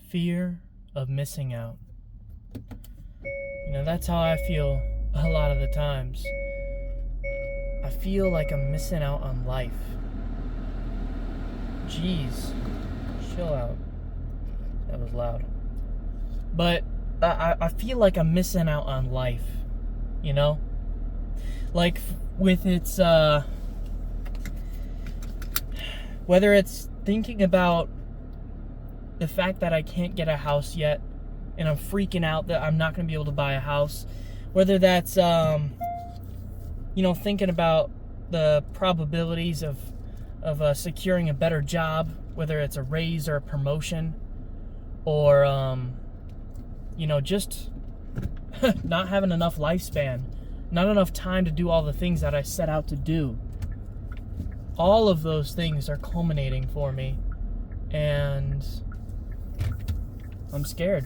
Fear of missing out. That's how I feel a lot of the times. I feel like I'm missing out on life. Jeez, chill out. That was loud. But I feel like I'm missing out on life, Like with its, whether it's thinking about the fact that I can't get a house yet, and I'm freaking out that I'm not going to be able to buy a house. Whether that's, thinking about the probabilities of securing a better job, whether it's a raise or a promotion, or, just not having enough lifespan, not enough time to do all the things that I set out to do. All of those things are culminating for me, and I'm scared.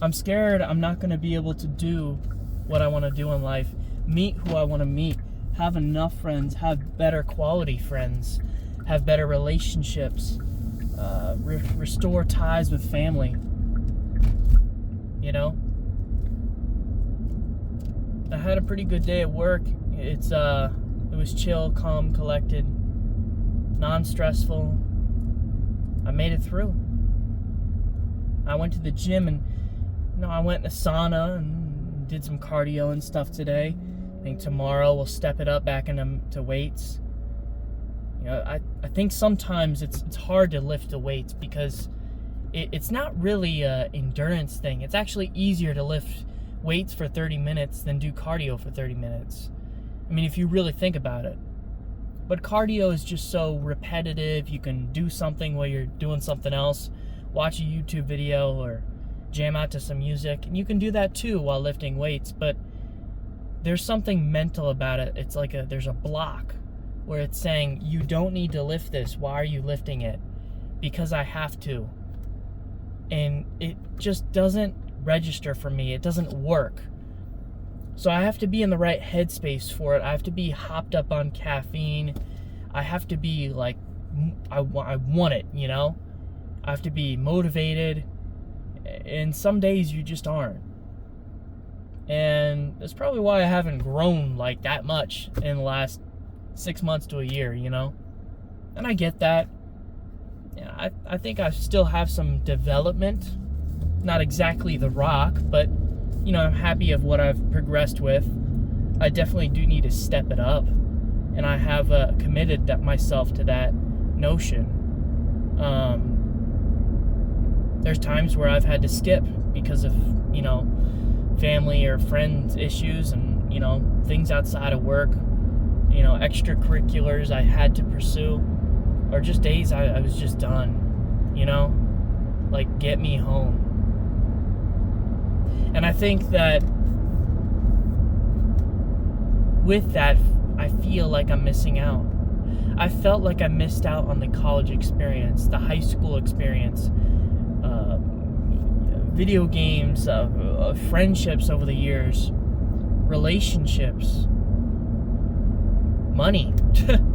I'm scared I'm not going to be able to do what I want to do in life, meet who I want to meet, have enough friends, have better quality friends, have better relationships, restore ties with family. I had a pretty good day at work. It was chill, calm, collected, non-stressful. I made it through. I went to the gym and I went in a sauna and did some cardio and stuff today. I think tomorrow we'll step it up back into weights. I think sometimes it's hard to lift the weights because it's not really an endurance thing. It's actually easier to lift weights for 30 minutes than do cardio for 30 minutes. I mean, if you really think about it. But cardio is just so repetitive. You can do something while you're doing something else. Watch a YouTube video or jam out to some music. And you can do that too while lifting weights. But there's something mental about it. It's like there's a block where it's saying, you don't need to lift this. Why are you lifting it? Because I have to. And it just doesn't register for me. It doesn't work. So I have to be in the right headspace for it. I have to be hopped up on caffeine. I have to be like, I want it, I have to be motivated. And some days you just aren't. And that's probably why I haven't grown like that much in the last 6 months to a year, And I get that. Yeah, I think I still have some development. Not exactly The Rock, but I'm happy of what I've progressed with. I definitely do need to step it up, and I have committed myself to that notion. There's times where I've had to skip because of family or friends issues, and things outside of work, extracurriculars I had to pursue, or just days I was just done. Like, get me home. And I think that with that, I feel like I'm missing out. I felt like I missed out on the college experience, the high school experience, video games, friendships over the years, relationships, money,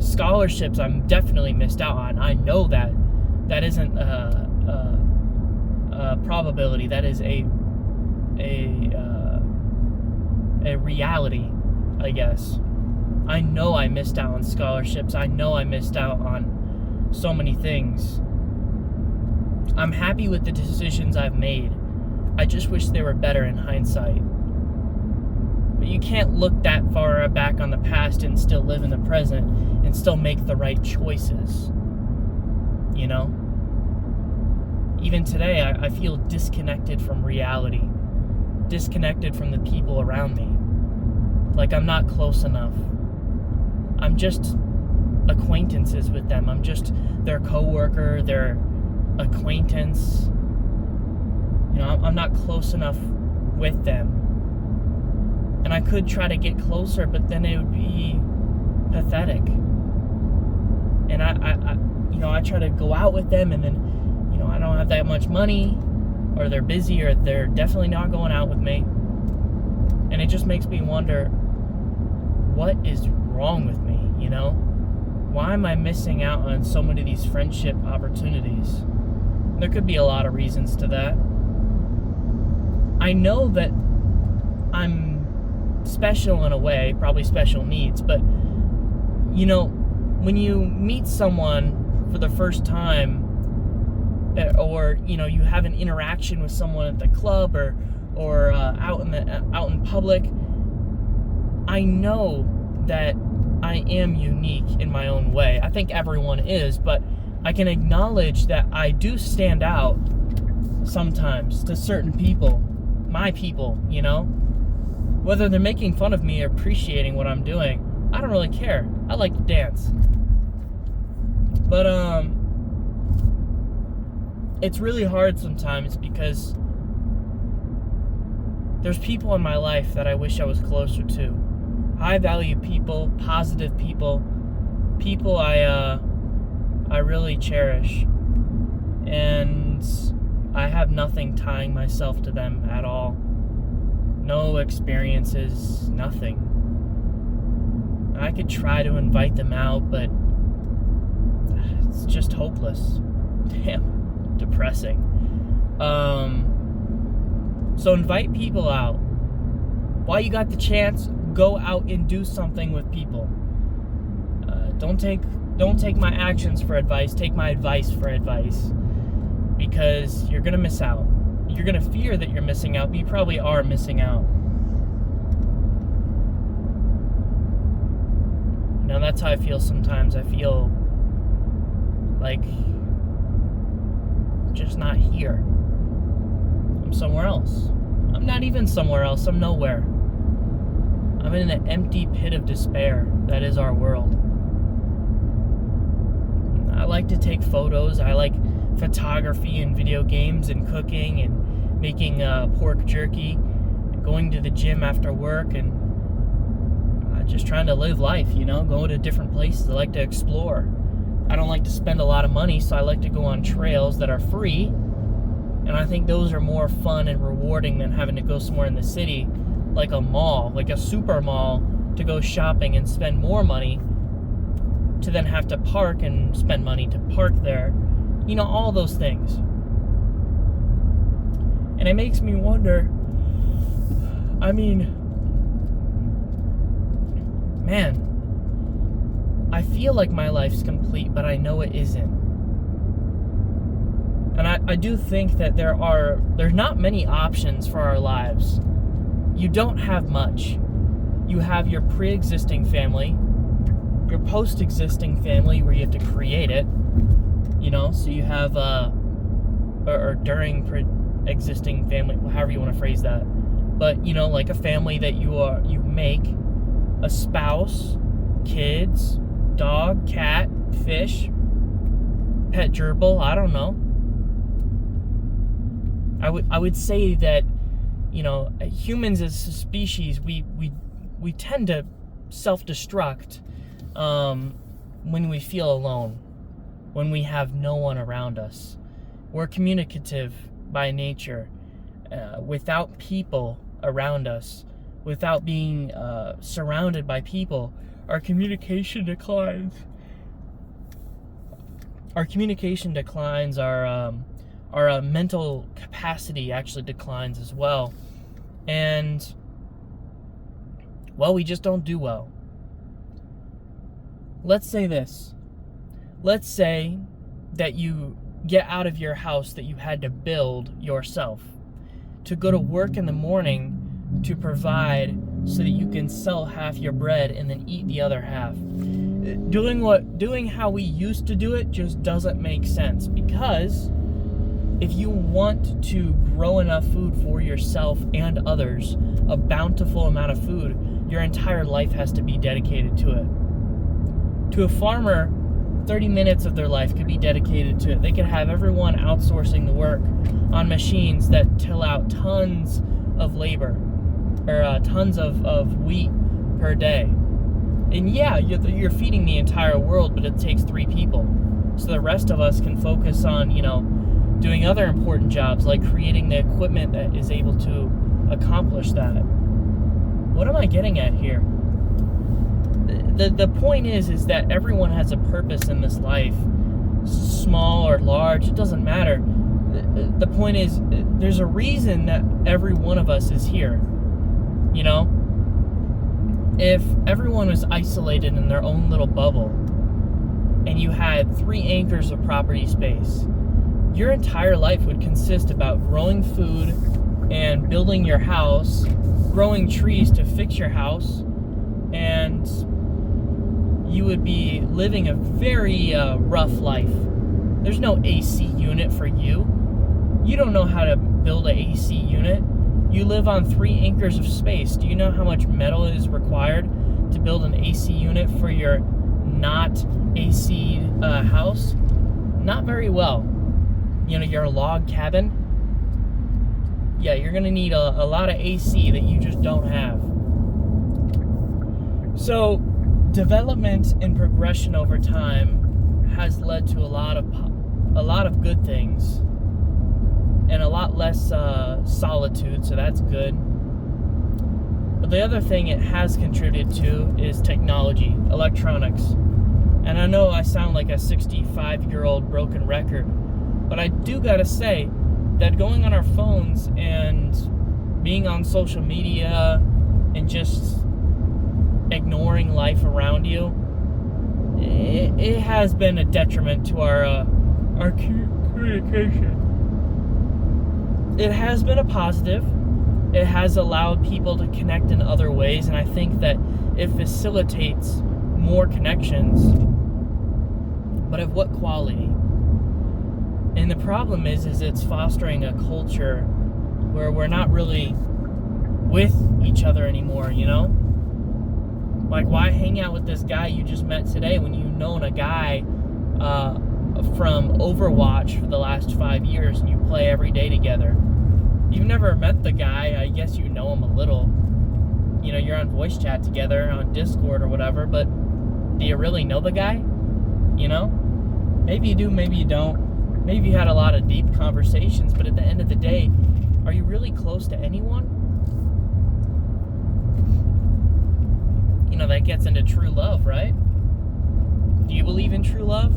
scholarships I'm definitely missed out on. I know that. That isn't a probability. That is a reality, I guess. I know I missed out on scholarships. I know I missed out on so many things. I'm happy with the decisions I've made. I just wish they were better in hindsight. But you can't look that far back on the past and still live in the present and still make the right choices. Even today, I feel disconnected from reality. Disconnected from the people around me. Like I'm not close enough. I'm just acquaintances with them. I'm just their coworker, their acquaintance. I'm not close enough with them. And I could try to get closer, but then it would be pathetic. And I try to go out with them, and then, I don't have that much money, or they're busy, or they're definitely not going out with me. And it just makes me wonder, what is wrong with me, Why am I missing out on so many of these friendship opportunities? There could be a lot of reasons to that. I know that I'm special in a way, probably special needs, but when you meet someone for the first time, or you have an interaction with someone at the club or out in public, I know that I am unique in my own way. I think everyone is, but I can acknowledge that I do stand out sometimes to certain people, my people, whether they're making fun of me or appreciating what I'm doing. I don't really care. I like to dance. But it's really hard sometimes because there's people in my life that I wish I was closer to. High value people, positive people I really cherish. And I have nothing tying myself to them at all. No experiences, nothing. I could try to invite them out, but it's just hopeless. Damn, depressing. So invite people out. While you got the chance, go out and do something with people. Don't take my actions for advice. Take my advice for advice, because you're gonna miss out. You're gonna fear that you're missing out, but you probably are missing out. Now that's how I feel sometimes. I feel like I'm just not here. I'm somewhere else. I'm not even somewhere else. I'm nowhere. I'm in an empty pit of despair that is our world. I like to take photos. I like photography and video games and cooking and making pork jerky, going to the gym after work, and just trying to live life, go to different places. I like to explore. I don't like to spend a lot of money, so I like to go on trails that are free, and I think those are more fun and rewarding than having to go somewhere in the city, like a mall, like a super mall, to go shopping and spend more money, to then have to park and spend money to park there. All those things. And it makes me wonder, man, I feel like my life's complete, but I know it isn't. And I do think that there's not many options for our lives. You don't have much. You have your pre-existing family, your post-existing family where you have to create it, so you have, or during pre-existing family, however you want to phrase that. But, like a family that you make, a spouse, kids, dog, cat, fish, pet gerbil, I don't know. I would say that, humans as a species, we tend to self-destruct when we feel alone, when we have no one around us. We're communicative by nature. Without people around us, without being surrounded by people, our communication declines. Our communication declines. Our mental capacity actually declines as well. And, well, we just don't do well. Let's say this. Let's say that you get out of your house that you had to build yourself, to go to work in the morning to provide so that you can sell half your bread and then eat the other half. Doing how we used to do it just doesn't make sense, because if you want to grow enough food for yourself and others, a bountiful amount of food, your entire life has to be dedicated to it. To a farmer, 30 minutes of their life could be dedicated to it. They could have everyone outsourcing the work on machines that till out tons of labor, or tons of wheat per day. And yeah, you're feeding the entire world, but it takes 3 people. So the rest of us can focus on, doing other important jobs, like creating the equipment that is able to accomplish that. What am I getting at here? The point is that everyone has a purpose in this life, small or large, it doesn't matter. the point is, there's a reason that every one of us is here. You know? If everyone was isolated in their own little bubble, and you had 3 acres of property space, your entire life would consist about growing food and building your house, growing trees to fix your house, and you would be living a very rough life. There's no AC unit for you. You don't know how to build an AC unit. You live on 3 acres of space. Do you know how much metal is required to build an AC unit for your not AC house? Not very well. You know, your log cabin. Yeah, you're gonna need a lot of AC that you just don't have. So, development and progression over time has led to a lot of good things, and a lot less solitude. So that's good. But the other thing it has contributed to is technology, electronics. And I know I sound like a 65-year-old broken record, but I do gotta say that going on our phones and being on social media and just ignoring life around you, it has been a detriment to our communication. It has been a positive. It has allowed people to connect in other ways, and I think that it facilitates more connections. But of what quality? And the problem is it's fostering a culture where we're not really with each other anymore, you know? Like, why hang out with this guy you just met today when you've known a guy from Overwatch for the last 5 years and you play every day together? You've never met the guy. I guess you know him a little. You know, you're on voice chat together on Discord or whatever, but do you really know the guy? You know? Maybe you do, maybe you don't. Maybe you had a lot of deep conversations, but at the end of the day, are you really close to anyone? You know, that gets into true love, right? Do you believe in true love?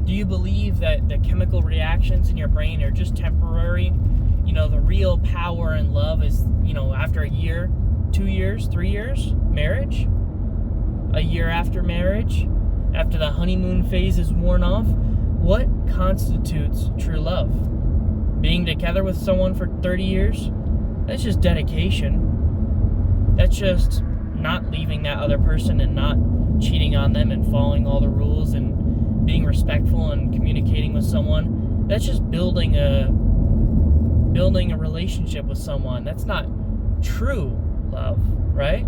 Do you believe that the chemical reactions in your brain are just temporary? You know, the real power in love is, you know, after a year, 2 years, 3 years, marriage? A year after marriage? After the honeymoon phase is worn off? What constitutes true love? Being together with someone for 30 years? That's just dedication. That's just not leaving that other person and not cheating on them and following all the rules and being respectful and communicating with someone. That's just building a relationship with someone. That's not true love, right?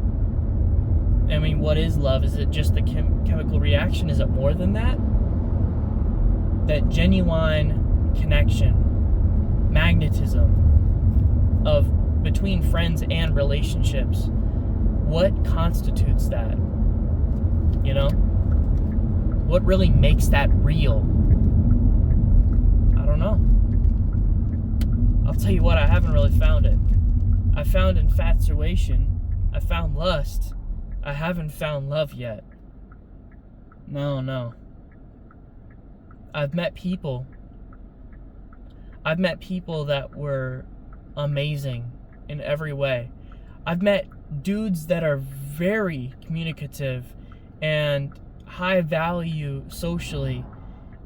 I mean, what is love? Is it just the chemical reaction? Is it more than that? That genuine connection, magnetism of between friends and relationships. What constitutes that? You know? What really makes that real? I don't know. I'll tell you what, I haven't really found it. I found infatuation. I found lust. I haven't found love yet. No. I've met people that were amazing in every way. I've met dudes that are very communicative and high value socially,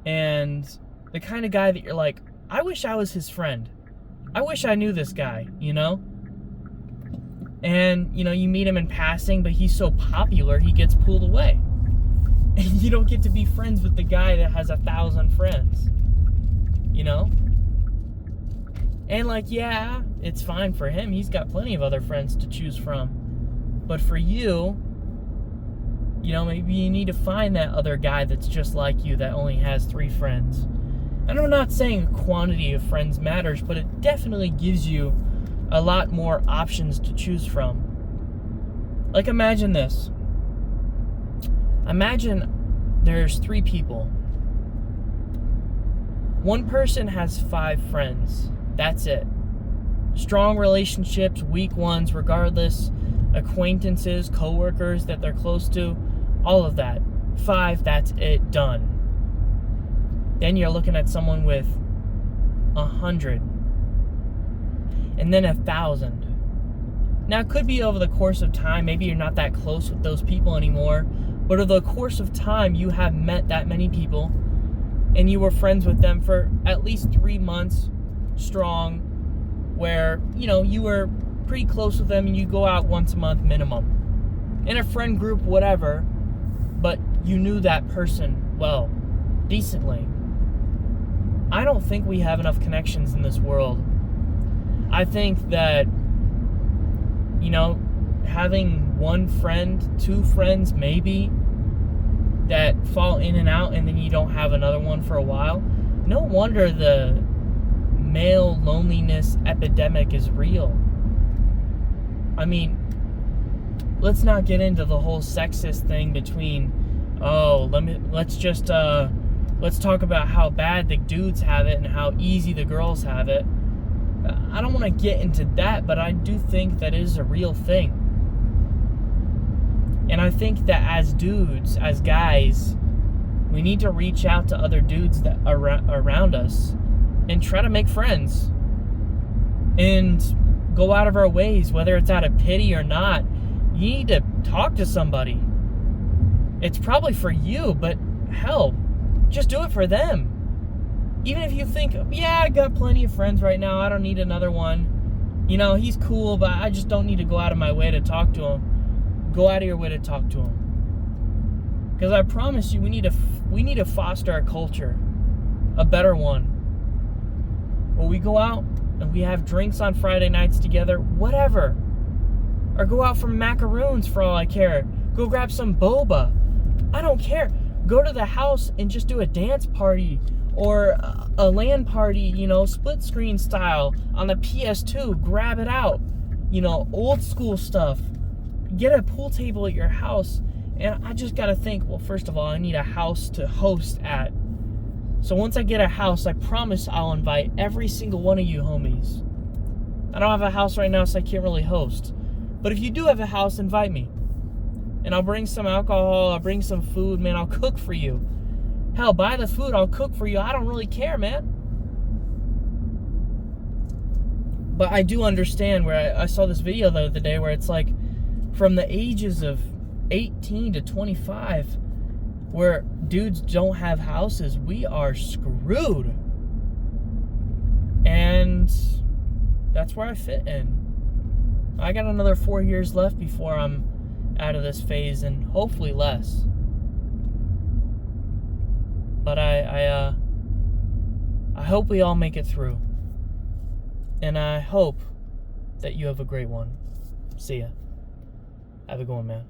and the kind of guy that you're like, I wish I was his friend. I wish I knew this guy, you know? And, you know, you meet him in passing, but he's so popular, he gets pulled away. And you don't get to be friends with the guy that has 1,000 friends, you know? And, like, yeah, it's fine for him. He's got plenty of other friends to choose from. But for you, you know, maybe you need to find that other guy that's just like you that only has 3 friends. And I'm not saying quantity of friends matters, but it definitely gives you a lot more options to choose from. Like, imagine this. Imagine there's 3 people. One person has 5 friends. That's it. Strong relationships, weak ones, regardless. Acquaintances, coworkers that they're close to. All of that. 5, that's it, done. Then you're looking at someone with 100, and then 1,000. Now, it could be over the course of time. Maybe you're not that close with those people anymore. But over the course of time, you have met that many people. And you were friends with them for at least 3 months strong. Where, you were pretty close with them. And you go out once a month minimum. In a friend group, whatever. But you knew that person well, decently. I don't think we have enough connections in this world. I think that having one friend, two friends maybe, that fall in and out and then you don't have another one for a while. No wonder the male loneliness epidemic is real. I mean, let's not get into the whole sexist thing between, let's talk about how bad the dudes have it and how easy the girls have it. I don't want to get into that, but I do think that is a real thing. And I think that as dudes, as guys, we need to reach out to other dudes that are around us and try to make friends. And go out of our ways, whether it's out of pity or not. You need to talk to somebody. It's probably for you, but hell, just do it for them. Even if you think, yeah, I got plenty of friends right now, I don't need another one. He's cool, but I just don't need to go out of my way to talk to him. Go out of your way to talk to him. Because I promise you, we need to foster a culture. A better one. Where we go out and we have drinks on Friday nights together, whatever. Or go out for macaroons for all I care. Go grab some boba. I don't care. Go to the house and just do a dance party. Or a LAN party, split screen style on the PS2. Grab it out. Old school stuff. Get a pool table at your house. And I just got to think, well, first of all, I need a house to host at. So once I get a house, I promise I'll invite every single one of you homies. I don't have a house right now, so I can't really host. But if you do have a house, invite me. And I'll bring some alcohol, I'll bring some food, man, I'll cook for you. Hell, buy the food, I'll cook for you. I don't really care, man. But I do understand where I saw this video the other day where it's like from the ages of 18 to 25 where dudes don't have houses, we are screwed. And that's where I fit in. I got another 4 years left before I'm out of this phase, and hopefully less. But I hope we all make it through. And I hope that you have a great one. See ya. Have a good one, man.